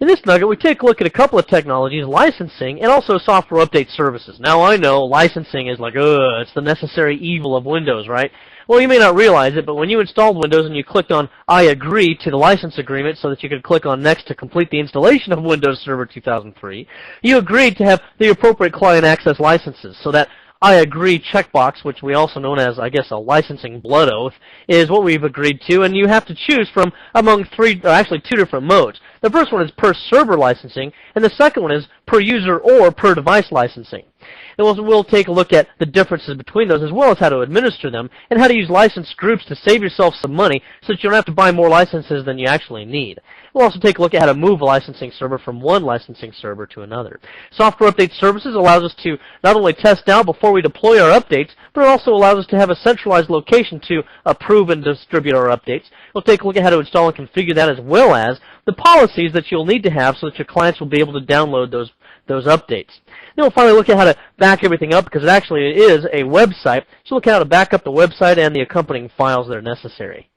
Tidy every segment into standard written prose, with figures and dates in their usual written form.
In this nugget, we take a look at a couple of technologies, licensing and also software update services. Now, I know licensing is like, it's the necessary evil of Windows, right? Well, you may not realize it, but when you installed Windows and you clicked on I agree to the license agreement so that you could click on Next to complete the installation of Windows Server 2003, you agreed to have the appropriate client access licenses. So that I agree checkbox, which we also know as, I guess, a licensing blood oath, is what we've agreed to, and you have to choose from among two different modes. The first one is per server licensing, and the second one is per user or per device licensing. And we'll take a look at the differences between those, as well as how to administer them, and how to use license groups to save yourself some money so that you don't have to buy more licenses than you actually need. We'll also take a look at how to move a licensing server from one licensing server to another. Software update services allows us to not only test out before we deploy our updates, but it also allows us to have a centralized location to approve and distribute our updates. We'll take a look at how to install and configure that, as well as the policies that you'll need to have so that your clients will be able to download those updates. Then we'll finally look at how to back everything up, because actually it is a website. So look at how to back up the website and the accompanying files that are necessary.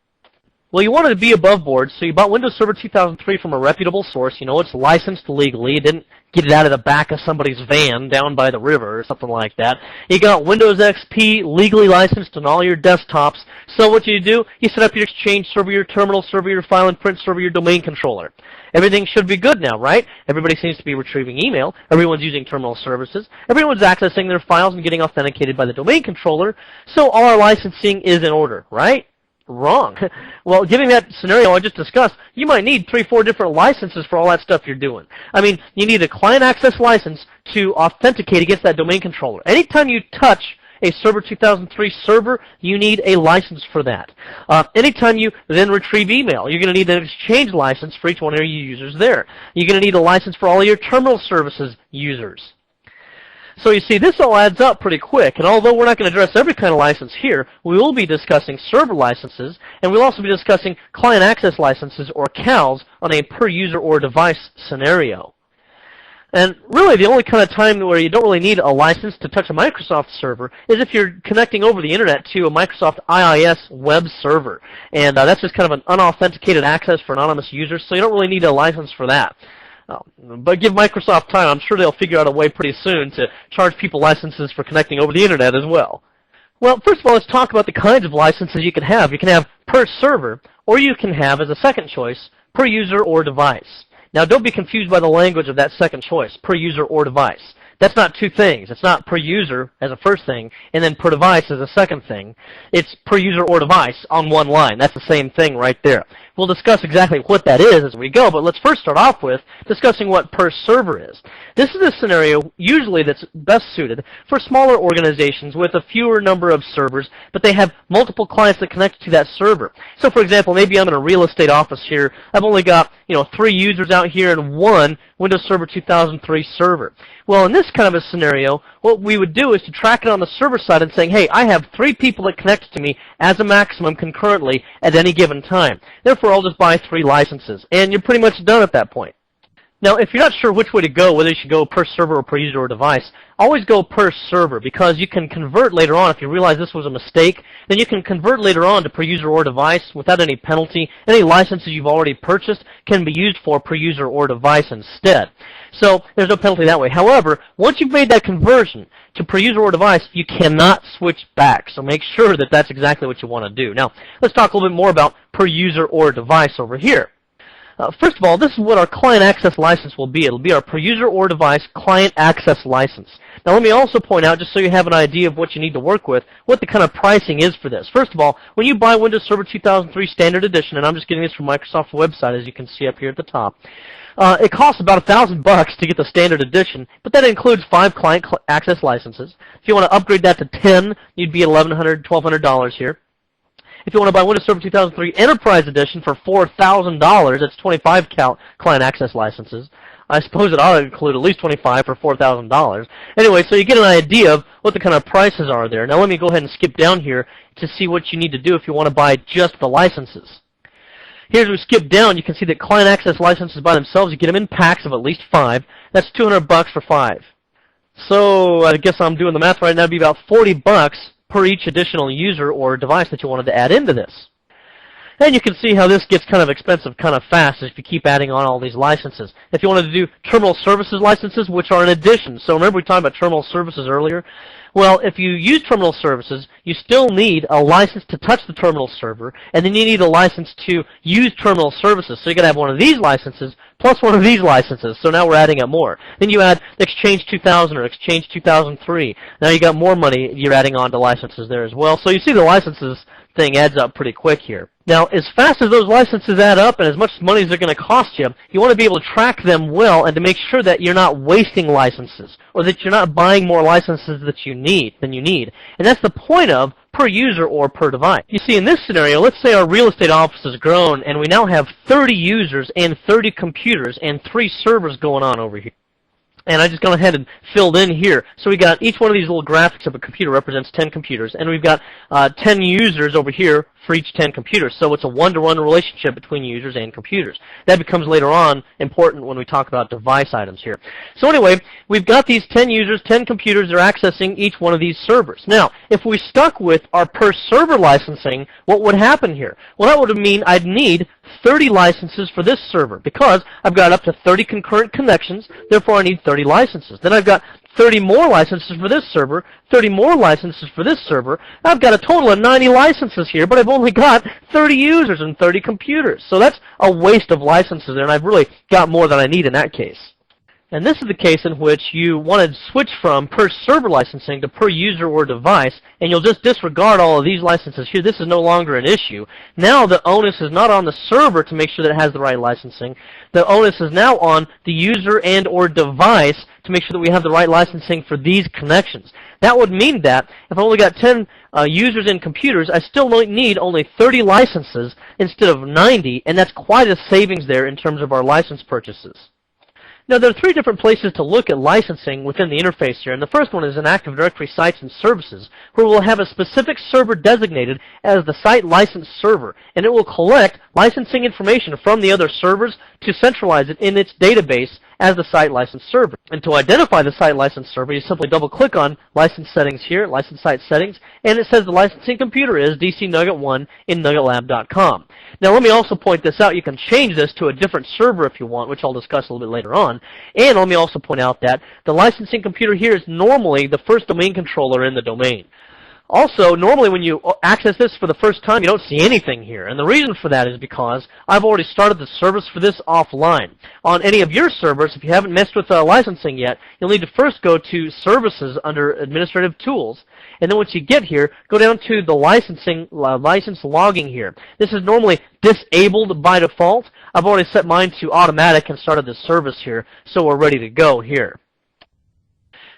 Well, you wanted to be above board, so you bought Windows Server 2003 from a reputable source. You know it's licensed legally. You didn't get it out of the back of somebody's van down by the river or something like that. You got Windows XP legally licensed on all your desktops. So what you do, you set up your Exchange server, your terminal server, your file and print server, your domain controller. Everything should be good now, right? Everybody seems to be retrieving email. Everyone's using terminal services. Everyone's accessing their files and getting authenticated by the domain controller. So all our licensing is in order, right? Wrong. Well, given that scenario I just discussed, you might need 3-4 different licenses for all that stuff you're doing. I mean, you need a client access license to authenticate against that domain controller. Anytime you touch a Server 2003 server, you need a license for that. Anytime you then retrieve email, you're going to need an Exchange license for each one of your users there. You're going to need a license for all of your terminal services users. So you see, this all adds up pretty quick, and although we're not going to address every kind of license here, we will be discussing server licenses, and we'll also be discussing client access licenses, or CALs, on a per user or device scenario. And really, the only kind of time where you don't really need a license to touch a Microsoft server is if you're connecting over the internet to a Microsoft IIS web server. And that's just kind of an unauthenticated access for anonymous users, so you don't really need a license for that. But give Microsoft time. I'm sure they'll figure out a way pretty soon to charge people licenses for connecting over the internet as well. Well, first of all, let's talk about the kinds of licenses you can have. You can have per server, or you can have, as a second choice, per user or device. Now, don't be confused by the language of that second choice, per user or device. That's not two things. It's not per user as a first thing, and then per device as a second thing. It's per user or device on one line. That's the same thing right there. We'll discuss exactly what that is as we go, but let's first start off with discussing what per server is. This is a scenario usually that's best suited for smaller organizations with a fewer number of servers, but they have multiple clients that connect to that server. So, for example, maybe I'm in a real estate office here. I've only got 3 users out here and 1 Windows Server 2003 server. Well, in this kind of a scenario, what we would do is to track it on the server side and saying, hey, I have 3 people that connect to me as a maximum concurrently at any given time. Therefore, I'll just buy 3 licenses, and you're pretty much done at that point. Now, if you're not sure which way to go, whether you should go per server or per user or device, always go per server, because you can convert later on. If you realize this was a mistake, then you can convert later on to per user or device without any penalty. Any licenses you've already purchased can be used for per user or device instead. So there's no penalty that way. However, once you've made that conversion to per user or device, you cannot switch back. So make sure that that's exactly what you want to do. Now, let's talk a little bit more about per user or device over here. First of all, this is what our client access license will be. It'll be our per user or device client access license. Now, let me also point out, just so you have an idea of what you need to work with, what the kind of pricing is for this. First of all, when you buy Windows Server 2003 Standard Edition, and I'm just getting this from Microsoft's website, as you can see up here at the top, it costs about $1,000 to get the Standard Edition, but that includes 5 client access licenses. If you want to upgrade that to 10, you'd be at $1,100, $1,200 here. If you want to buy Windows Server 2003 Enterprise Edition for $4,000, that's 25 client access licenses. I suppose it ought to include at least 25 for $4,000. Anyway, so you get an idea of what the kind of prices are there. Now let me go ahead and skip down here to see what you need to do if you want to buy just the licenses. Here, as we skip down, you can see that client access licenses by themselves, you get them in packs of at least 5. That's $200 for 5. So I guess I'm doing the math right now. It'd be about $40 per each additional user or device that you wanted to add into this. And you can see how this gets kind of expensive kind of fast if you keep adding on all these licenses. If you wanted to do terminal services licenses, which are in addition. So remember we talked about terminal services earlier? Well, if you use terminal services, you still need a license to touch the terminal server, and then you need a license to use terminal services. So you're going to have one of these licenses plus one of these licenses. So now we're adding up more. Then you add Exchange 2000 or Exchange 2003. Now you got more money you're adding on to licenses there as well. So you see the licenses thing adds up pretty quick here. Now, as fast as those licenses add up and as much money as they're going to cost you, you want to be able to track them well and to make sure that you're not wasting licenses or that you're not buying more licenses than you need. And that's the point of per user or per device. You see, in this scenario, let's say our real estate office has grown and we now have 30 users and 30 computers and 3 servers going on over here. And I just gone ahead and filled in here. So we got each one of these little graphics of a computer represents 10 computers, and we've got 10 users over here for each 10 computers. So it's a one-to-one relationship between users and computers. That becomes later on important when we talk about device items here. So anyway, we've got these 10 users, 10 computers, they're accessing each one of these servers. Now, if we stuck with our per server licensing, what would happen here? Well, that would mean I'd need 30 licenses for this server because I've got up to 30 concurrent connections, therefore I need 30 licenses. Then I've got 30 more licenses for this server, 30 more licenses for this server. I've got a total of 90 licenses here, but I've only got 30 users and 30 computers. So that's a waste of licenses there, and I've really got more than I need in that case. And this is the case in which you want to switch from per server licensing to per user or device, and you'll just disregard all of these licenses here. This is no longer an issue. Now the onus is not on the server to make sure that it has the right licensing. The onus is now on the user and or device to make sure that we have the right licensing for these connections. That would mean that if I only got 10 users and computers, I still need only 30 licenses instead of 90, and that's quite a savings there in terms of our license purchases. Now, there are 3 different places to look at licensing within the interface here, and the first one is in Active Directory Sites and Services, where we'll have a specific server designated as the Site License Server, and it will collect licensing information from the other servers to centralize it in its database as the Site License Server. And to identify the Site License Server, you simply double-click on License Settings here, License Site Settings, and it says the licensing computer is DC Nugget 1 in NuggetLab.com. Now, let me also point this out. You can change this to a different server if you want, which I'll discuss a little bit later on. And let me also point out that the licensing computer here is normally the first domain controller in the domain. Also, normally when you access this for the first time, you don't see anything here. And the reason for that is because I've already started the service for this offline. On any of your servers, if you haven't messed with licensing yet, you'll need to first go to Services under Administrative Tools. And then once you get here, go down to the license logging here. This is normally disabled by default. I've already set mine to automatic and started the service here, so we're ready to go here.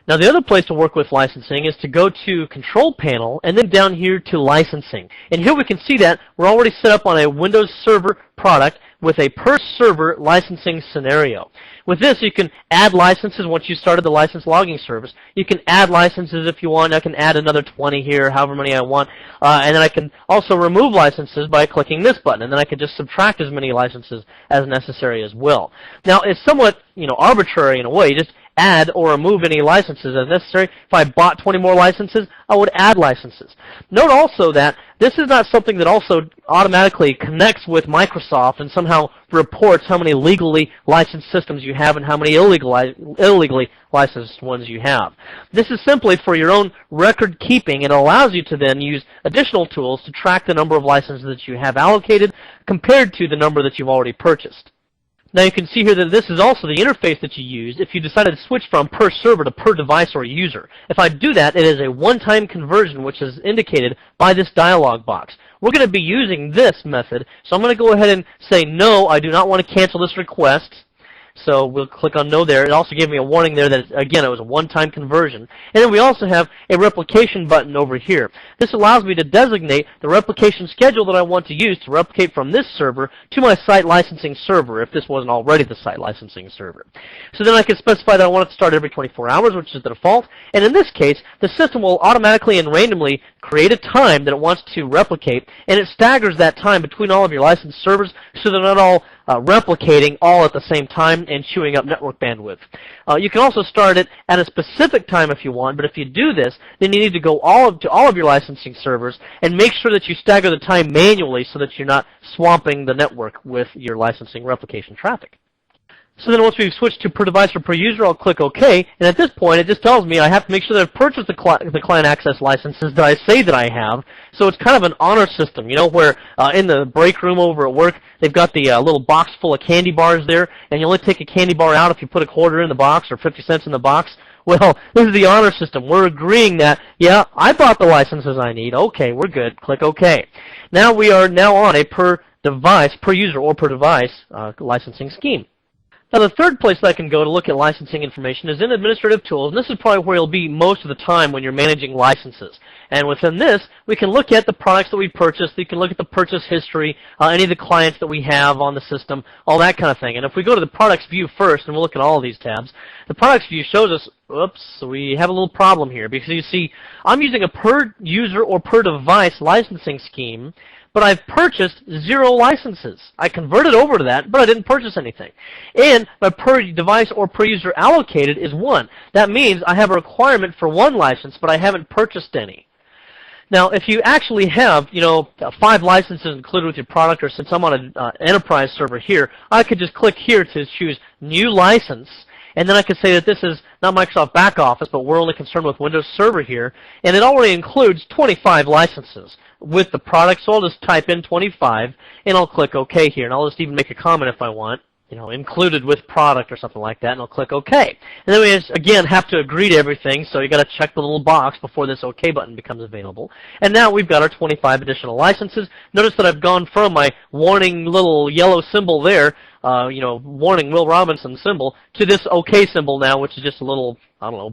Now, the other place to work with licensing is to go to Control Panel and then down here to Licensing. And here we can see that we're already set up on a Windows Server product with a per server licensing scenario. With this, you can add licenses once you started the license logging service. You can add licenses if you want. I can add another 20 here, however many I want. And then I can also remove licenses by clicking this button. And then I can just subtract as many licenses as necessary as well. Now, it's somewhat, arbitrary in a way. You just add or remove any licenses as necessary. If I bought 20 more licenses, I would add licenses. Note also that this is not something that also automatically connects with Microsoft and somehow reports how many legally licensed systems you have and how many illegally licensed ones you have. This is simply for your own record keeping, and it allows you to then use additional tools to track the number of licenses that you have allocated compared to the number that you've already purchased. Now you can see here that this is also the interface that you use if you decided to switch from per server to per device or user. If I do that, it is a one-time conversion, which is indicated by this dialog box. We're going to be using this method, so I'm going to go ahead and say, no, I do not want to cancel this request. So we'll click on no there. It also gave me a warning there that, again, it was a one-time conversion. And then we also have a replication button over here. This allows me to designate the replication schedule that I want to use to replicate from this server to my site licensing server, if this wasn't already the site licensing server. So then I can specify that I want it to start every 24 hours, which is the default. And in this case, the system will automatically and randomly create a time that it wants to replicate, and it staggers that time between all of your licensed servers so they're not all replicating all at the same time and chewing up network bandwidth. You can also start it at a specific time if you want, but if you do this, then you need to go to all of your licensing servers and make sure that you stagger the time manually so that you're not swamping the network with your licensing replication traffic. So then once we've switched to per device or per user, I'll click OK, and at this point it just tells me I have to make sure that I've purchased the client access licenses that I say that I have. So it's kind of an honor system, you know, where in the break room over at work, they've got the little box full of candy bars there, and you only take a candy bar out if you put a quarter in the box or 50 cents in the box. Well, this is the honor system. We're agreeing that, yeah, I bought the licenses I need. Okay, we're good. Click OK. Now we are now on a per device, per user or per device licensing scheme. Now, the third place that I can go to look at licensing information is in Administrative Tools, and this is probably where you'll be most of the time when you're managing licenses. And within this, we can look at the products that we purchased, we can look at the purchase history, any of the clients that we have on the system, all that kind of thing. And if we go to the Products View first, and we'll look at all of these tabs, the Products View shows us, oops, we have a little problem here, because you see, I'm using a per user or per device licensing scheme, but I've purchased 0 licenses. I converted over to that, but I didn't purchase anything. And my per device or per user allocated is 1. That means I have a requirement for 1 license, but I haven't purchased any. Now, if you actually have, 5 licenses included with your product, or since I'm on an enterprise server here, I could just click here to choose New License, and then I could say that this is not Microsoft Back Office, but we're only concerned with Windows Server here, and it already includes 25 licenses with the product, so I'll just type in 25, and I'll click OK here, and I'll just even make a comment if I want, included with product or something like that, and I'll click OK. And then we just, again, have to agree to everything, so you got to check the little box before this OK button becomes available. And now we've got our 25 additional licenses. Notice that I've gone from my warning little yellow symbol there, warning Will Robinson symbol, to this OK symbol now, which is just a little,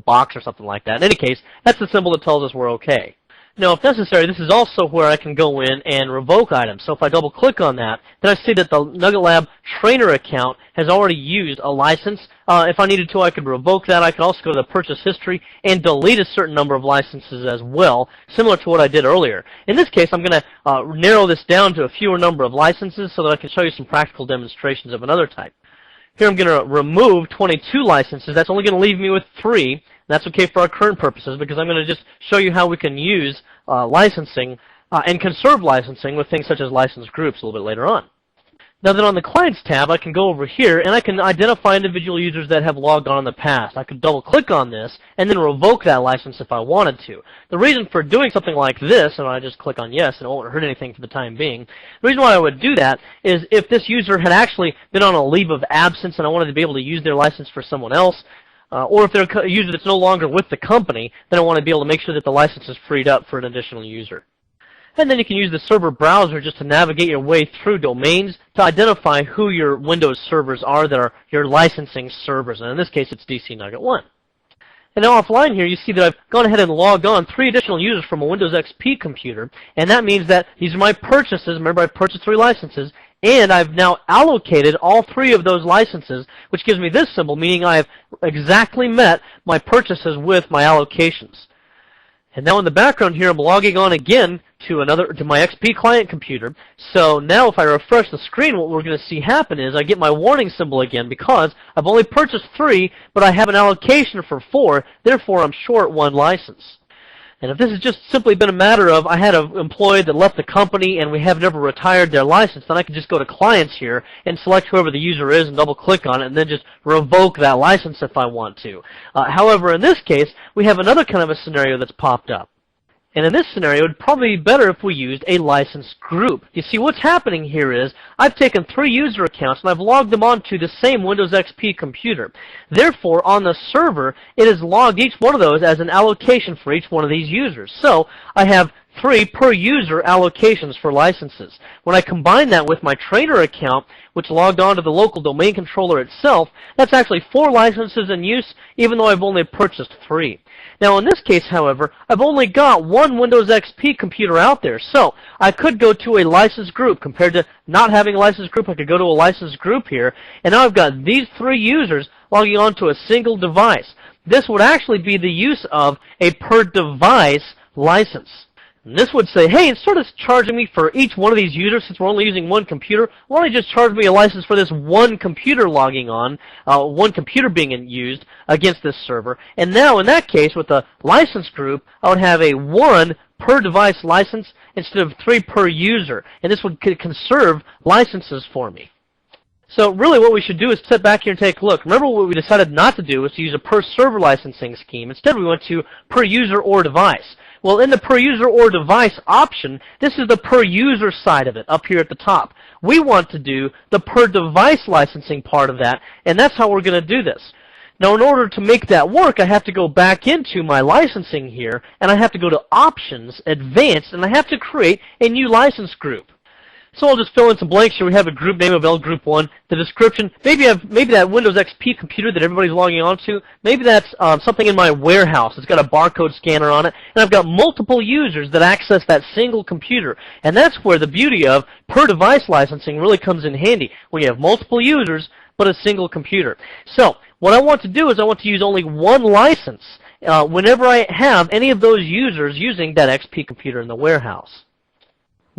box or something like that. In any case, that's the symbol that tells us we're OK. Now, if necessary, this is also where I can go in and revoke items. So if I double-click on that, then I see that the Nugget Lab trainer account has already used a license. If I needed to, I could revoke that. I could also go to the purchase history and delete a certain number of licenses as well, similar to what I did earlier. In this case, I'm going to narrow this down to a fewer number of licenses so that I can show you some practical demonstrations of another type. Here I'm going to remove 22 licenses. That's only going to leave me with 3. That's okay for our current purposes because I'm going to just show you how we can use licensing and conserve licensing with things such as license groups a little bit later on. Now then on the Clients tab, I can go over here and I can identify individual users that have logged on in the past. I could double click on this and then revoke that license if I wanted to. The reason for doing something like this, and I just click on yes and it won't hurt anything for the time being, the reason why I would do that is if this user had actually been on a leave of absence and I wanted to be able to use their license for someone else, or if they're a user that's no longer with the company, then I want to be able to make sure that the license is freed up for an additional user. And then you can use the server browser just to navigate your way through domains to identify who your Windows servers are that are your licensing servers. And in this case, it's DC Nugget 1. And now offline here, you see that I've gone ahead and logged on 3 additional users from a Windows XP computer. And that means that these are my purchases. Remember, I purchased 3 licenses. And I've now allocated all 3 of those licenses, which gives me this symbol, meaning I have exactly met my purchases with my allocations. And now in the background here, I'm logging on again to my XP client computer. So now if I refresh the screen, what we're going to see happen is I get my warning symbol again because I've only purchased 3, but I have an allocation for 4. Therefore, I'm short 1 license. And if this has just simply been a matter of I had an employee that left the company and we have never retired their license, then I can just go to Clients here and select whoever the user is and double-click on it and then just revoke that license if I want to. However, in this case, we have another kind of a scenario that's popped up. And in this scenario, it would probably be better if we used a license group. You see, what's happening here is I've taken 3 user accounts and I've logged them onto the same Windows XP computer. Therefore, on the server, it has logged each one of those as an allocation for each one of these users. So I have 3 per user allocations for licenses. When I combine that with my trainer account, which logged onto the local domain controller itself, that's actually 4 licenses in use, even though I've only purchased 3. Now in this case, however, I've only got 1 Windows XP computer out there, so I could go to a license group. Compared to not having a license group, I could go to a license group here, and now I've got these 3 users logging onto a single device. This would actually be the use of a per device license. And this would say, hey, instead of charging me for each one of these users, since we're only using one computer, why don't you just charge me a license for this one computer logging on, one computer being used against this server. And now, in that case, with the license group, I would have a 1 per device license instead of 3 per user. And this would conserve licenses for me. So really what we should do is sit back here and take a look. Remember what we decided not to do was to use a per server licensing scheme. Instead we went to per user or device. Well, in the per user or device option, this is the per user side of it up here at the top. We want to do the per device licensing part of that, and that's how we're going to do this. Now, in order to make that work, I have to go back into my licensing here, and I have to go to Options, Advanced, and I have to create a new license group. So I'll just fill in some blanks here. We have a group name of L Group 1, the description. Maybe that Windows XP computer that everybody's logging onto. Maybe that's something in my warehouse. It's got a barcode scanner on it, and I've got multiple users that access that single computer. And that's where the beauty of per-device licensing really comes in handy, when you have multiple users but a single computer. So what I want to do is I want to use only one license whenever I have any of those users using that XP computer in the warehouse.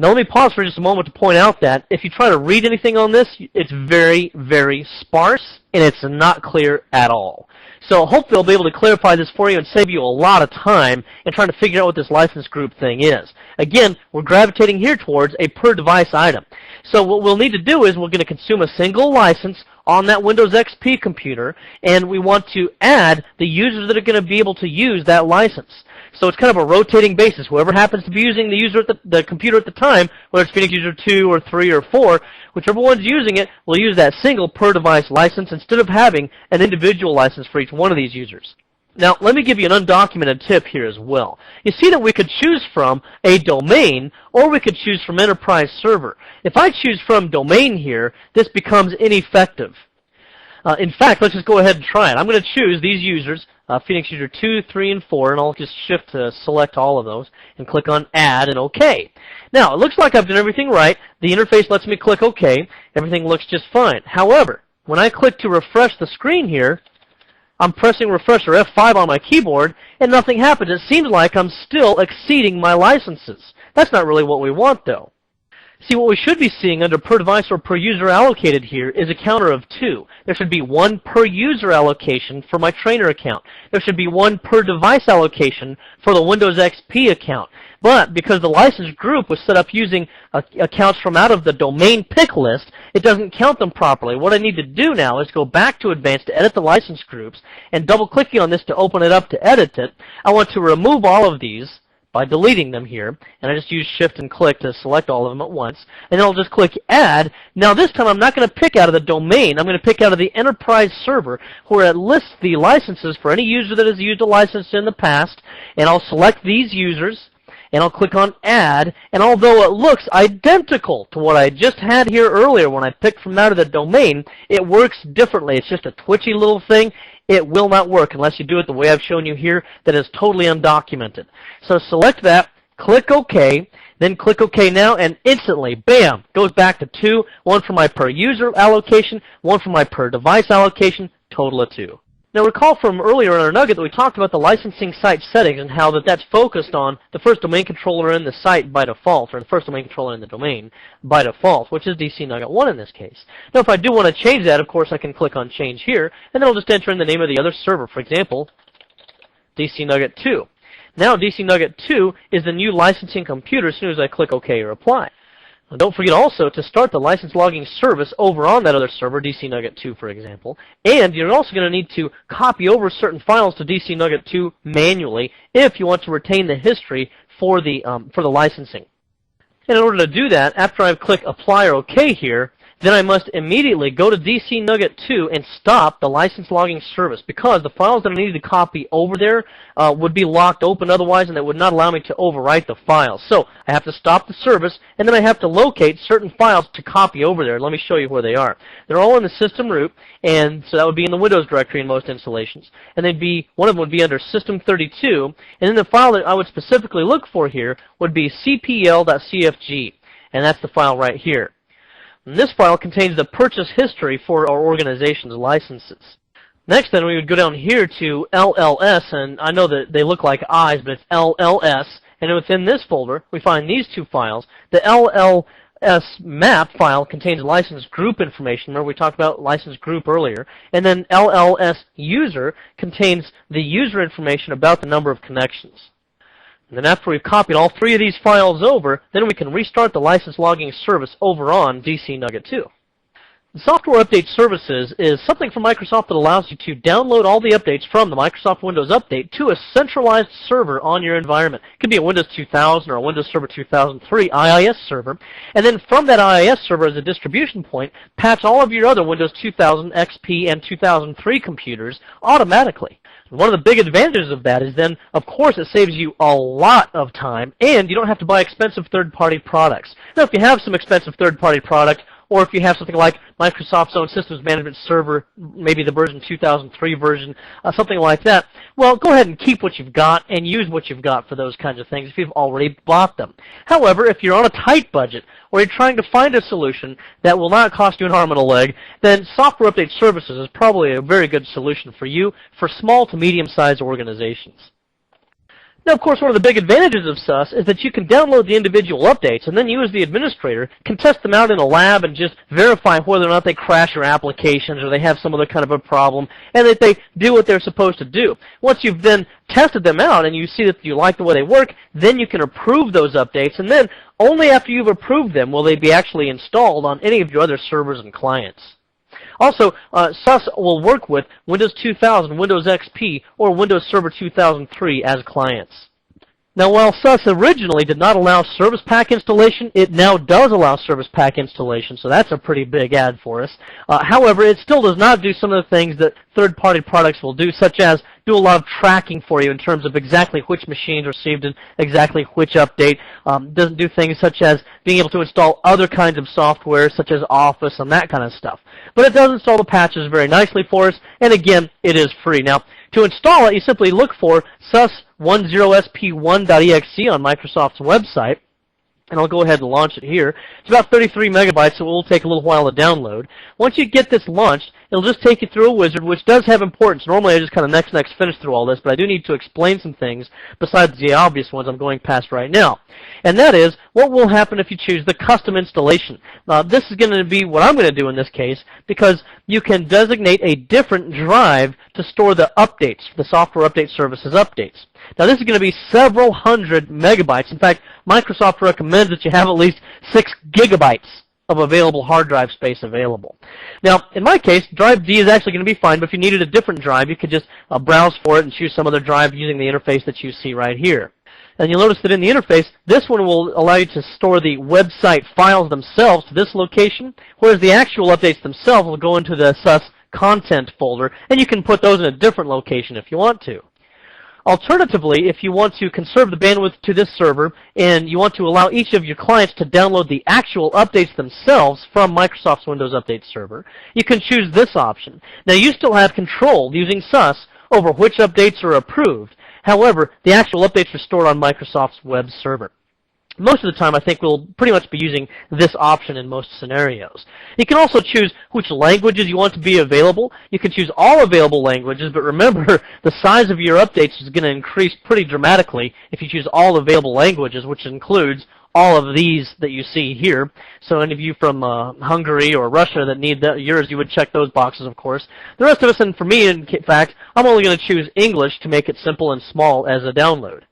Now let me pause for just a moment to point out that if you try to read anything on this, it's very, very sparse, and it's not clear at all. So hopefully I'll be able to clarify this for you and save you a lot of time in trying to figure out what this license group thing is. Again, we're gravitating here towards a per-device item. So what we'll need to do is we're going to consume a single license on that Windows XP computer, and we want to add the users that are going to be able to use that license. So it's kind of a rotating basis. Whoever happens to be using the user at the computer at the time, whether it's Phoenix user 2 or 3 or 4, whichever one's using it will use that single per-device license instead of having an individual license for each one of these users. Now, let me give you an undocumented tip here as well. You see that we could choose from a domain, or we could choose from enterprise server. If I choose from domain here, this becomes ineffective. In fact, let's just go ahead and try it. I'm going to choose these users, Phoenix user 2, 3, and 4, and I'll just shift to select all of those and click on Add and OK. Now, it looks like I've done everything right. The interface lets me click OK. Everything looks just fine. However, when I click to refresh the screen here, I'm pressing refresh or F5 on my keyboard, and nothing happens. It seems like I'm still exceeding my licenses. That's not really what we want, though. See, what we should be seeing under per device or per user allocated here is a counter of 2. There should be 1 per user allocation for my trainer account. There should be 1 per device allocation for the Windows XP account. But because the license group was set up using accounts from out of the domain pick list, it doesn't count them properly. What I need to do now is go back to Advanced to edit the license groups, and double-clicking on this to open it up to edit it, I want to remove all of these by deleting them here, and I just use Shift and click to select all of them at once, and then I'll just click Add. Now this time I'm not going to pick out of the domain, I'm going to pick out of the enterprise server where it lists the licenses for any user that has used a license in the past, and I'll select these users, and I'll click on Add, and although it looks identical to what I just had here earlier when I picked from out of the domain, it works differently. It's just a twitchy little thing. It will not work unless you do it the way I've shown you here, that is totally undocumented. So select that, click OK, then click OK now, and instantly, bam, goes back to 2, 1 for my per user allocation, 1 for my per device allocation, total of 2. Now recall from earlier in our nugget that we talked about the licensing site settings and how that's focused on the first domain controller in the site by default, or the first domain controller in the domain by default, which is DC Nugget 1 in this case. Now if I do want to change that, of course I can click on Change here, and then I'll just enter in the name of the other server. For example, DC Nugget 2. Now DC Nugget 2 is the new licensing computer as soon as I click OK or Apply. Now, don't forget also to start the license logging service over on that other server, DC Nugget 2 for example, and you're also going to need to copy over certain files to DC Nugget 2 manually if you want to retain the history for the licensing. And in order to do that, after I click Apply or OK here, then I must immediately go to DC Nugget 2 and stop the license logging service, because the files that I needed to copy over there would be locked open otherwise, and it would not allow me to overwrite the files. So I have to stop the service, and then I have to locate certain files to copy over there. Let me show you where they are. They're all in the system root, and so that would be in the Windows directory in most installations. And they'd be, one of them would be under System32, and then the file that I would specifically look for here would be cpl.cfg, and that's the file right here. And this file contains the purchase history for our organization's licenses. Next, then, we would go down here to LLS, and I know that they look like I's, but it's LLS, And within this folder, we find these two files. The LLS map file contains license group information. Remember we talked about license group earlier. And then LLS user contains the user information about the number of connections. And then after we've copied all three of these files over, then we can restart the license logging service over on DC Nugget 2. The Software Update Services is something from Microsoft that allows you to download all the updates from the Microsoft Windows Update to a centralized server on your environment. It could be a Windows 2000 or a Windows Server 2003 IIS server. And then from that IIS server as a distribution point, patch all of your other Windows 2000, XP, and 2003 computers automatically. One of the big advantages of that is then, of course, it saves you a lot of time, and you don't have to buy expensive third-party products. Now, if you have some expensive third-party product, or if you have something like Microsoft's own Systems Management Server, maybe the version 2003 version, something like that, well, go ahead and keep what you've got and use what you've got for those kinds of things if you've already bought them. However, if you're on a tight budget or you're trying to find a solution that will not cost you an arm and a leg, then Software Update Services is probably a very good solution for you for small to medium-sized organizations. Now, of course, one of the big advantages of SUS is that you can download the individual updates, and then you as the administrator can test them out in a lab and just verify whether or not they crash your applications or they have some other kind of a problem, and that they do what they're supposed to do. Once you've then tested them out and you see that you like the way they work, then you can approve those updates, and then only after you've approved them will they be actually installed on any of your other servers and clients. Also, SUS will work with Windows 2000, Windows XP, or Windows Server 2003 as clients. Now, while SUS originally did not allow Service Pack installation, it now does allow Service Pack installation, so that's a pretty big add for us. However, it still does not do some of the things that third-party products will do, such as do a lot of tracking for you in terms of exactly which machines received and exactly which update. Doesn't do things such as being able to install other kinds of software, such as Office and that kind of stuff. But it does install the patches very nicely for us, and again, it is free. Now, to install it, you simply look for sus10sp1.exe on Microsoft's website, and I'll go ahead and launch it here. It's about 33 megabytes, so it will take a little while to download. Once you get this launched, it'll just take you through a wizard, which does have importance. Normally I just kind of next finish through all this, but I do need to explain some things besides the obvious ones I'm going past right now. And that is, what will happen if you choose the custom installation? This is going to be what I'm going to do in this case, because you can designate a different drive to store the updates, the Software Update Services updates. Now, this is going to be several hundred megabytes. In fact, Microsoft recommends that you have at least 6 gigabytes of available hard drive space available. Now, in my case, drive D is actually going to be fine, but if you needed a different drive, you could just browse for it and choose some other drive using the interface that you see right here. And you'll notice that in the interface, this one will allow you to store the website files themselves to this location, whereas the actual updates themselves will go into the SUS content folder, and you can put those in a different location if you want to. Alternatively, if you want to conserve the bandwidth to this server and you want to allow each of your clients to download the actual updates themselves from Microsoft's Windows Update server, you can choose this option. Now, you still have control using SUS over which updates are approved. However, the actual updates are stored on Microsoft's web server. Most of the time, I think we'll pretty much be using this option in most scenarios. You can also choose which languages you want to be available. You can choose all available languages, but remember, the size of your updates is going to increase pretty dramatically if you choose all available languages, which includes all of these that you see here. So any of you from Hungary or Russia that need yours, you would check those boxes, of course. The rest of us, and for me, in fact, I'm only going to choose English to make it simple and small as a download.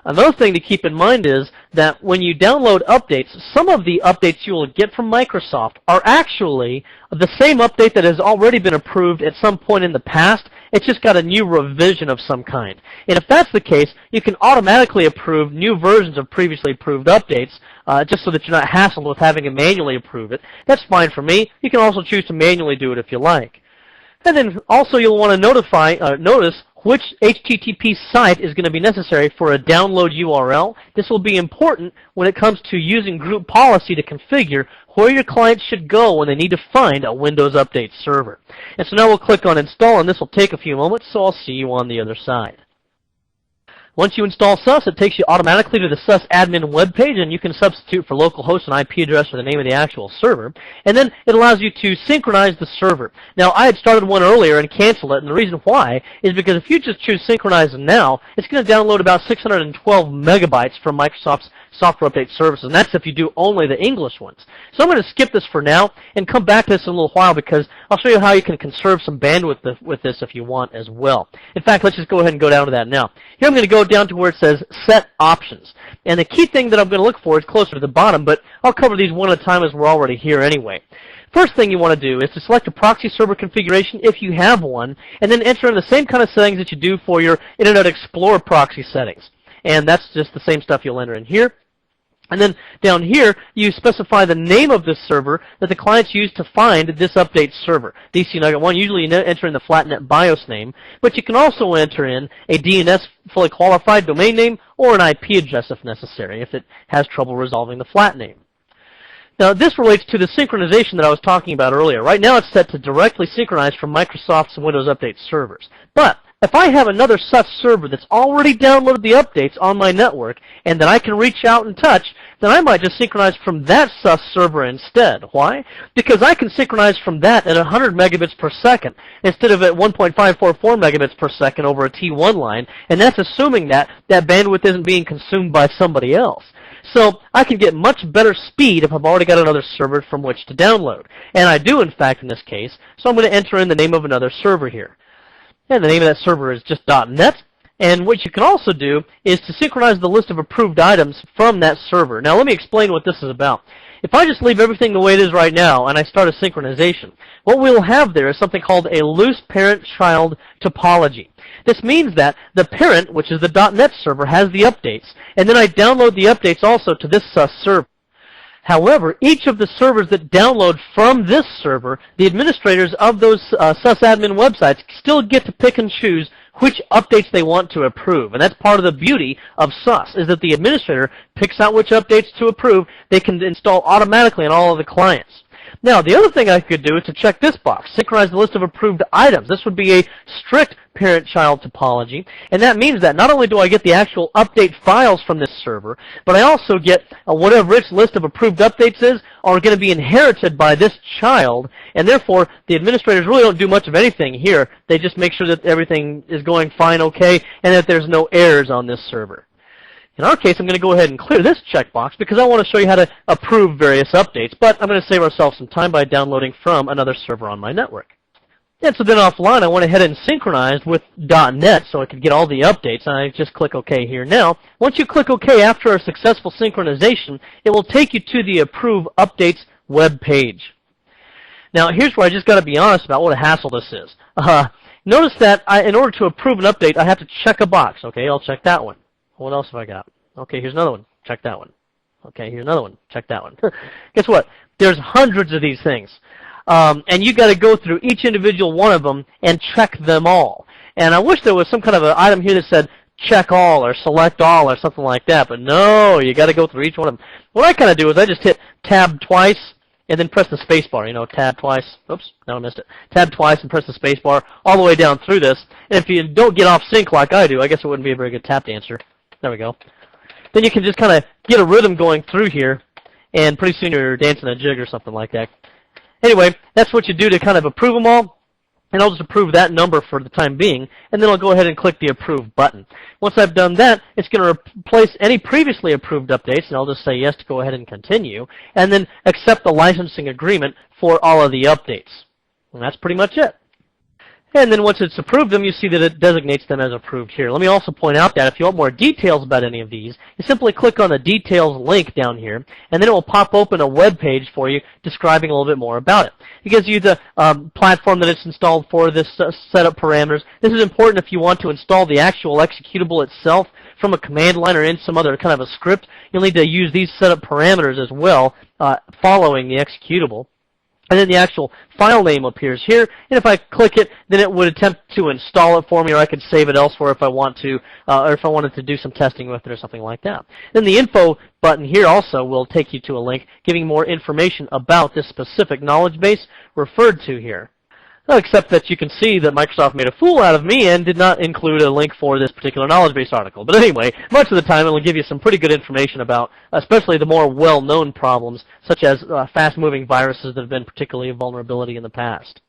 Another thing to keep in mind is that when you download updates, some of the updates you will get from Microsoft are actually the same update that has already been approved at some point in the past. It's just got a new revision of some kind. And if that's the case, you can automatically approve new versions of previously approved updates, just so that you're not hassled with having to manually approve it. That's fine for me. You can also choose to manually do it if you like. And then also you'll want to notice which HTTP site is going to be necessary for a download URL. This will be important when it comes to using group policy to configure where your clients should go when they need to find a Windows Update server. And so now we'll click on Install, and this will take a few moments, so I'll see you on the other side. Once you install sus, it takes you automatically to the sus admin webpage, and you can substitute for localhost and IP address or the name of the actual server. And then it allows you to synchronize the server. Now, I had started one earlier and canceled it, and the reason why is because if you just choose synchronize now, it's going to download about 612 megabytes from Microsoft's software update services, and that's if you do only the English ones. So I'm going to skip this for now and come back to this in a little while because I'll show you how you can conserve some bandwidth with this if you want as well. In fact, let's just go ahead and go down to that now. Here I'm going to go down to where it says Set Options. And the key thing that I'm going to look for is closer to the bottom, but I'll cover these one at a time as we're already here anyway. First thing you want to do is to select a proxy server configuration if you have one, and then enter in the same kind of settings that you do for your Internet Explorer proxy settings. And that's just the same stuff you'll enter in here. And then down here, you specify the name of this server that the clients use to find this update server. DC Nugget 1, usually you enter in the Flatnet BIOS name, but you can also enter in a DNS fully qualified domain name or an IP address if necessary, if it has trouble resolving the flat name. Now, this relates to the synchronization that I was talking about earlier. Right now, it's set to directly synchronize from Microsoft's Windows Update servers. But if I have another sus server that's already downloaded the updates on my network and that I can reach out and touch, then I might just synchronize from that sus server instead. Why? Because I can synchronize from that at 100 megabits per second instead of at 1.544 megabits per second over a T1 line, and that's assuming that that bandwidth isn't being consumed by somebody else. So I can get much better speed if I've already got another server from which to download. And I do, in fact, in this case, so I'm going to enter in the name of another server here. And the name of that server is just .net. And what you can also do is to synchronize the list of approved items from that server. Now, let me explain what this is about. If I just leave everything the way it is right now and I start a synchronization, what we'll have there is something called a loose parent-child topology. This means that the parent, which is the .net server, has the updates, and then I download the updates also to this sus server. However, each of the servers that download from this server, the administrators of those sysadmin websites still get to pick and choose which updates they want to approve. And that's part of the beauty of sus, is that the administrator picks out which updates to approve. They can install automatically on all of the clients. Now, the other thing I could do is to check this box, synchronize the list of approved items. This would be a strict parent-child topology, and that means that not only do I get the actual update files from this server, but I also get whatever its list of approved updates is are going to be inherited by this child, and therefore the administrators really don't do much of anything here. They just make sure that everything is going fine, okay, and that there's no errors on this server. In our case, I'm going to go ahead and clear this checkbox because I want to show you how to approve various updates, but I'm going to save ourselves some time by downloading from another server on my network. And so then offline, I went ahead and synchronized with .net so I could get all the updates. I just click OK here now. Once you click OK after a successful synchronization, it will take you to the Approve Updates web page. Now, here's where I just got to be honest about what a hassle this is. Notice that in order to approve an update, I have to check a box. Okay, I'll check that one. What else have I got? Okay, here's another one. Check that one. Okay, here's another one. Check that one. Guess what? There's hundreds of these things. And you got to go through each individual one of them and check them all. And I wish there was some kind of an item here that said check all or select all or something like that. But no, you got to go through each one of them. What I kind of do is I just hit tab twice and then press the space bar. You know, tab twice. Oops, no, I missed it. Tab twice and press the space bar all the way down through this. And if you don't get off sync like I do, I guess it wouldn't be a very good tap dancer. There we go. Then you can just kind of get a rhythm going through here, and pretty soon you're dancing a jig or something like that. Anyway, that's what you do to kind of approve them all, and I'll just approve that number for the time being, and then I'll go ahead and click the Approve button. Once I've done that, it's going to replace any previously approved updates, and I'll just say yes to go ahead and continue, and then accept the licensing agreement for all of the updates. And that's pretty much it. And then once it's approved them, you see that it designates them as approved here. Let me also point out that if you want more details about any of these, you simply click on the details link down here, and then it will pop open a web page for you describing a little bit more about it. It gives you the platform that it's installed for, this setup parameters. This is important if you want to install the actual executable itself from a command line or in some other kind of a script. You'll need to use these setup parameters as well following the executable. And then the actual file name appears here, and if I click it, then it would attempt to install it for me, or I could save it elsewhere if I want to, or if I wanted to do some testing with it or something like that. Then the info button here also will take you to a link giving more information about this specific knowledge base referred to here. Except that you can see that Microsoft made a fool out of me and did not include a link for this particular knowledge base article. But anyway, much of the time it will give you some pretty good information about especially the more well-known problems, such as fast-moving viruses that have been particularly a vulnerability in the past.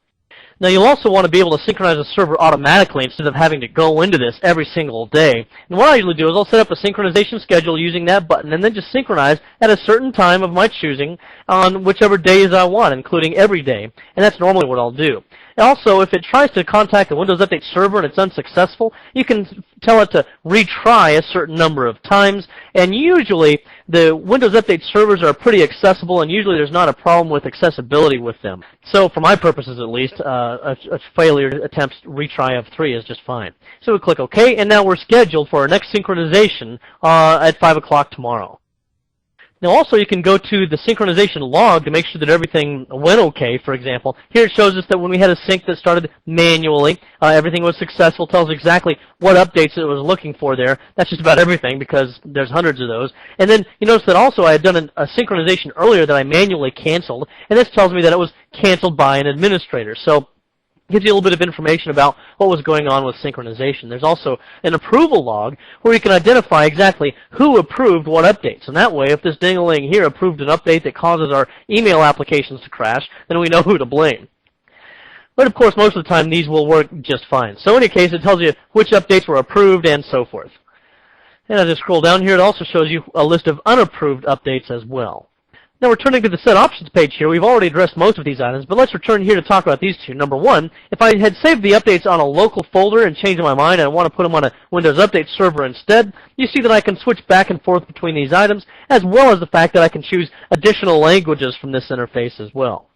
Now, you'll also want to be able to synchronize a server automatically instead of having to go into this every single day. And what I usually do is I'll set up a synchronization schedule using that button and then just synchronize at a certain time of my choosing on whichever days I want, including every day. And that's normally what I'll do. And also, if it tries to contact the Windows Update server and it's unsuccessful, you can tell it to retry a certain number of times. And usually, the Windows Update servers are pretty accessible, and usually there's not a problem with accessibility with them. So, for my purposes at least, a failure attempt retry of 3 is just fine. So we click OK, and now we're scheduled for our next synchronization at 5 o'clock tomorrow. Now also you can go to the synchronization log to make sure that everything went okay, for example. Here it shows us that when we had a sync that started manually, everything was successful, tells exactly what updates it was looking for there. That's just about everything because there's hundreds of those. And then you notice that also I had done a synchronization earlier that I manually canceled, and this tells me that it was canceled by an administrator. So gives you a little bit of information about what was going on with synchronization. There's also an approval log where you can identify exactly who approved what updates. And that way, if this ding-a-ling here approved an update that causes our email applications to crash, then we know who to blame. But of course, most of the time, these will work just fine. So in any case, it tells you which updates were approved and so forth. And as I scroll down here, it also shows you a list of unapproved updates as well. Now, returning to the Set Options page here, we've already addressed most of these items, but let's return here to talk about these two. Number one, if I had saved the updates on a local folder and changed my mind and I want to put them on a Windows Update server instead, you see that I can switch back and forth between these items, as well as the fact that I can choose additional languages from this interface as well.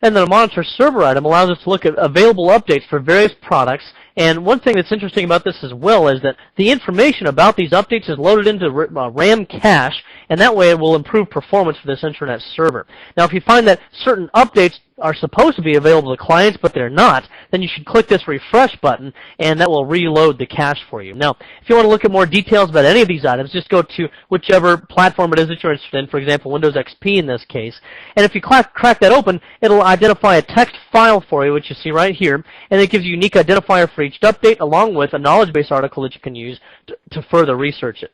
And then a Monitor Server item allows us to look at available updates for various products. And one thing that's interesting about this as well is that the information about these updates is loaded into RAM cache, and that way it will improve performance for this Internet server. Now, if you find that certain updates are supposed to be available to clients, but they're not, then you should click this refresh button, and that will reload the cache for you. Now, if you want to look at more details about any of these items, just go to whichever platform it is that you're interested in, for example, Windows XP in this case. And if you crack that open, it'll identify a text file for you, which you see right here, and it gives you a unique identifier for each update, along with a knowledge base article that you can use to further research it.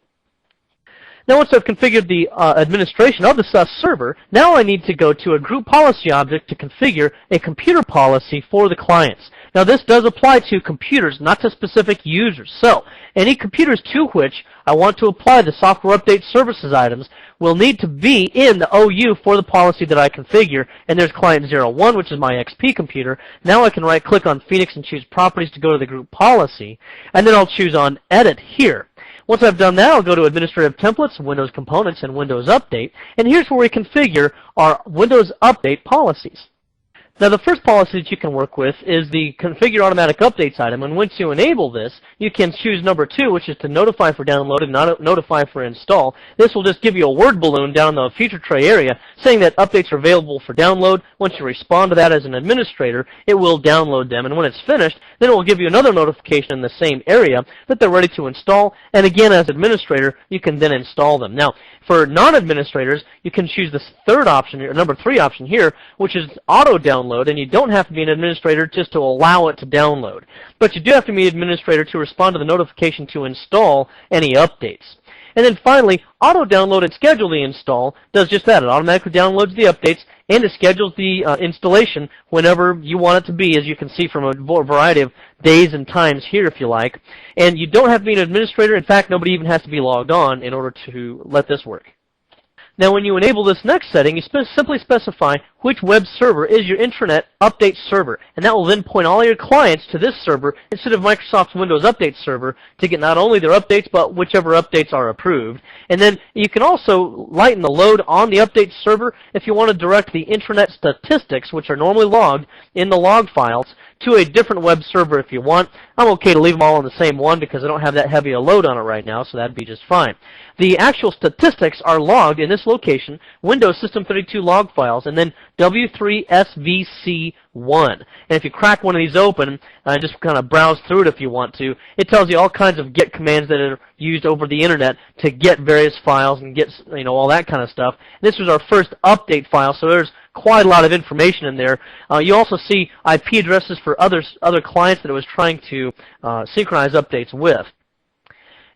Now, once I've configured the administration of the SUS server, now I need to go to a group policy object to configure a computer policy for the clients. Now, this does apply to computers, not to specific users. So, any computers to which I want to apply the software update services items will need to be in the OU for the policy that I configure. And there's client 01, which is my XP computer. Now I can right-click on Phoenix and choose Properties to go to the group policy. And then I'll choose on Edit here. Once I've done that, I'll go to Administrative Templates, Windows Components, and Windows Update. And here's where we configure our Windows Update policies. Now, the first policy that you can work with is the Configure Automatic Updates item, and once you enable this, you can choose number 2, which is to notify for download and not notify for install. This will just give you a word balloon down in the feature tray area saying that updates are available for download. Once you respond to that as an administrator, it will download them, and when it's finished, then it will give you another notification in the same area that they're ready to install, and again, as administrator, you can then install them. Now, for non-administrators, you can choose this third option, or number 3 option here, which is auto download, and you don't have to be an administrator just to allow it to download. But you do have to be an administrator to respond to the notification to install any updates. And then finally, auto download and schedule the install does just that. It automatically downloads the updates and it schedules the installation whenever you want it to be, as you can see from a variety of days and times here if you like. And you don't have to be an administrator. In fact, nobody even has to be logged on in order to let this work. Now, when you enable this next setting, you simply specify which web server is your intranet update server, and that will then point all your clients to this server instead of Microsoft's Windows Update server to get not only their updates, but whichever updates are approved. And then you can also lighten the load on the update server if you want to direct the intranet statistics, which are normally logged in the log files, to a different web server if you want. I'm okay to leave them all on the same one because I don't have that heavy a load on it right now, so that'd be just fine. The actual statistics are logged in this location, Windows System 32 log files, and then W3SVC1. And if you crack one of these open and just kind of browse through it if you want to, it tells you all kinds of get commands that are used over the internet to get various files and get, all that kind of stuff. This was our first update file, so there's quite a lot of information in there. You also see IP addresses for other clients that it was trying to synchronize updates with.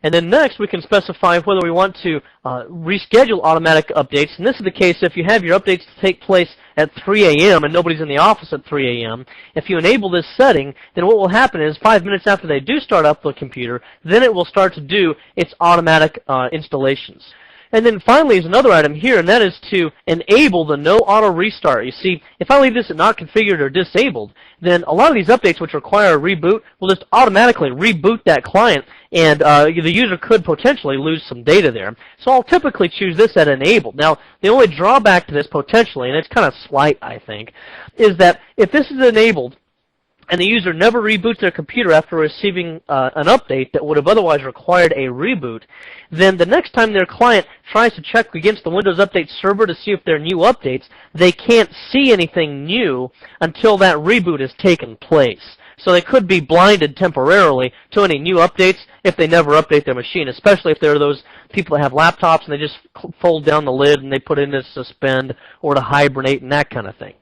And then next, we can specify whether we want to reschedule automatic updates. And this is the case if you have your updates take place at 3 a.m. and nobody's in the office at 3 a.m. If you enable this setting, then what will happen is 5 minutes after they do start up the computer, then it will start to do its automatic installations. And then finally is another item here, and that is to enable the no auto restart. You see, if I leave this at not configured or disabled, then a lot of these updates which require a reboot will just automatically reboot that client, and the user could potentially lose some data there. So I'll typically choose this at enabled. Now, the only drawback to this potentially, and it's kind of slight, I think, is that if this is enabled, and the user never reboots their computer after receiving an update that would have otherwise required a reboot, then the next time their client tries to check against the Windows Update server to see if there are new updates, they can't see anything new until that reboot has taken place. So they could be blinded temporarily to any new updates if they never update their machine, especially if they're those people that have laptops and they just fold down the lid and they put in to suspend or to hibernate and that kind of thing.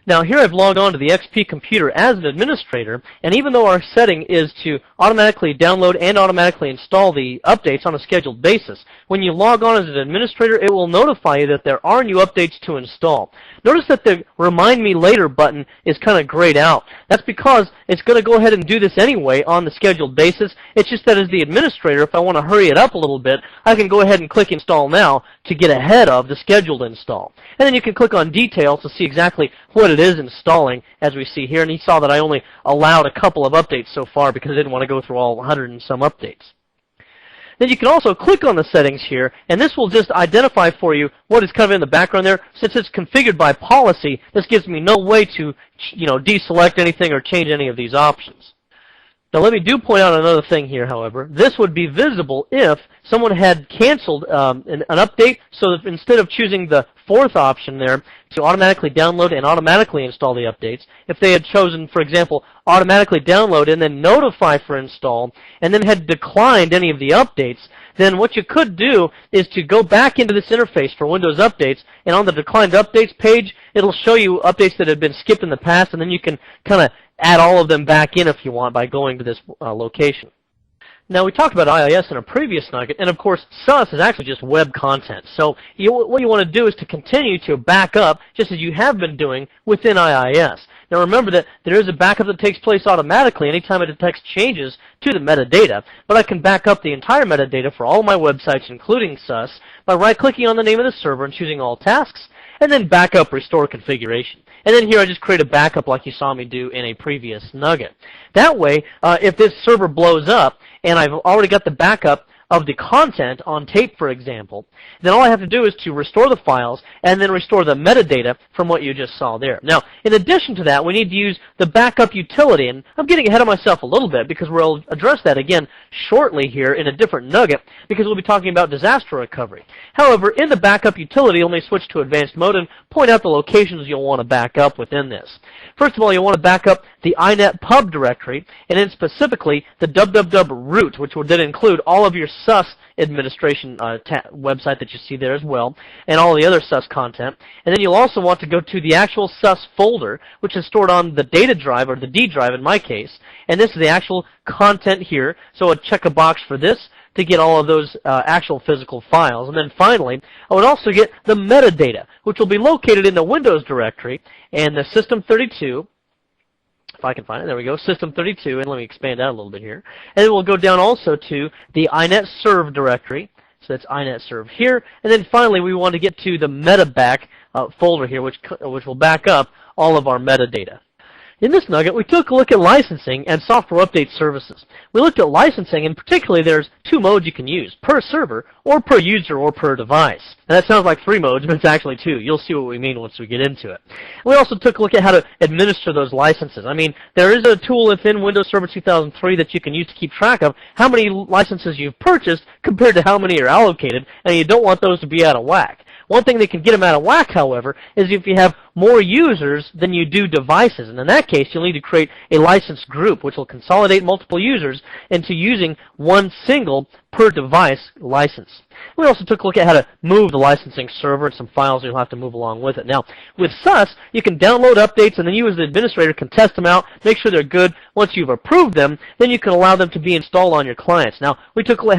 Now here I've logged on to the XP computer as an administrator, and even though our setting is to automatically download and automatically install the updates on a scheduled basis, when you log on as an administrator, it will notify you that there are new updates to install. Notice that the Remind Me Later button is kind of grayed out. That's because it's going to go ahead and do this anyway on the scheduled basis. It's just that as the administrator, if I want to hurry it up a little bit, I can go ahead and click Install Now to get ahead of the scheduled install. And then you can click on Details to see exactly what it is installing, as we see here. And you saw that I only allowed a couple of updates so far because I didn't want to go through all 100 and some updates. Then you can also click on the settings here, and this will just identify for you what is kind of in the background there. Since it's configured by policy, this gives me no way to, deselect anything or change any of these options. Now let me point out another thing here, however. This would be visible if someone had canceled an update, so that instead of choosing the fourth option there to automatically download and automatically install the updates, if they had chosen, for example, automatically download and then notify for install, and then had declined any of the updates, then what you could do is to go back into this interface for Windows Updates, and on the declined updates page, it'll show you updates that have been skipped in the past, and then you can kind of add all of them back in if you want by going to this location. Now, we talked about IIS in a previous nugget, and of course, SUS is actually just web content. So what you want to do is to continue to back up, just as you have been doing within IIS. Now, remember that there is a backup that takes place automatically anytime it detects changes to the metadata, but I can back up the entire metadata for all my websites, including SUS, by right-clicking on the name of the server and choosing All Tasks, and then Backup Restore Configuration. And then here I just create a backup like you saw me do in a previous nugget. That way, if this server blows up, and I've already got the backup of the content on tape, for example, then all I have to do is to restore the files and then restore the metadata from what you just saw there. Now, in addition to that, we need to use the backup utility, and I'm getting ahead of myself a little bit because we'll address that again shortly here in a different nugget because we'll be talking about disaster recovery. However, in the backup utility, let me switch to advanced mode and point out the locations you'll want to back up within this. First of all, you'll want to back up the inet pub directory, and then specifically the www root, which would then include all of your SUS administration website that you see there as well, and all the other SUS content. And then you'll also want to go to the actual SUS folder, which is stored on the data drive, or the D drive in my case. And this is the actual content here, so I'll check a box for this to get all of those actual physical files. And then finally, I would also get the metadata, which will be located in the Windows directory, and the System32, if I can find it, there we go, System32, and let me expand out a little bit here. And then we'll go down also to the inetserv directory, so that's inetserv here. And then finally, we want to get to the metaback folder here, which will back up all of our metadata. In this nugget, we took a look at licensing and software update services. We looked at licensing, and particularly there's two modes you can use, per server, or per user, or per device. And that sounds like three modes, but it's actually two. You'll see what we mean once we get into it. We also took a look at how to administer those licenses. I mean, there is a tool within Windows Server 2003 that you can use to keep track of how many licenses you've purchased compared to how many are allocated, and you don't want those to be out of whack. One thing that can get them out of whack, however, is if you have more users than you do devices. And in that case, you'll need to create a license group, which will consolidate multiple users into using one single per device license. We also took a look at how to move the licensing server and some files you'll have to move along with it. Now, with SUS, you can download updates, and then you as the administrator can test them out, make sure they're good. Once you've approved them, then you can allow them to be installed on your clients. Now, we took a look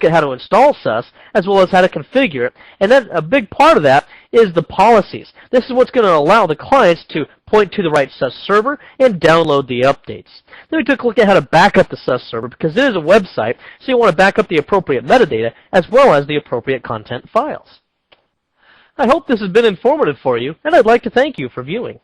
at how to install SUS, as well as how to configure it, and then a big part of that is the policies. This is what's going to allow the clients to point to the right SUS server and download the updates. Then we took a look at how to back up the SUS server, because it is a website, so you want to back up the appropriate metadata as well as the appropriate content files. I hope this has been informative for you, and I'd like to thank you for viewing.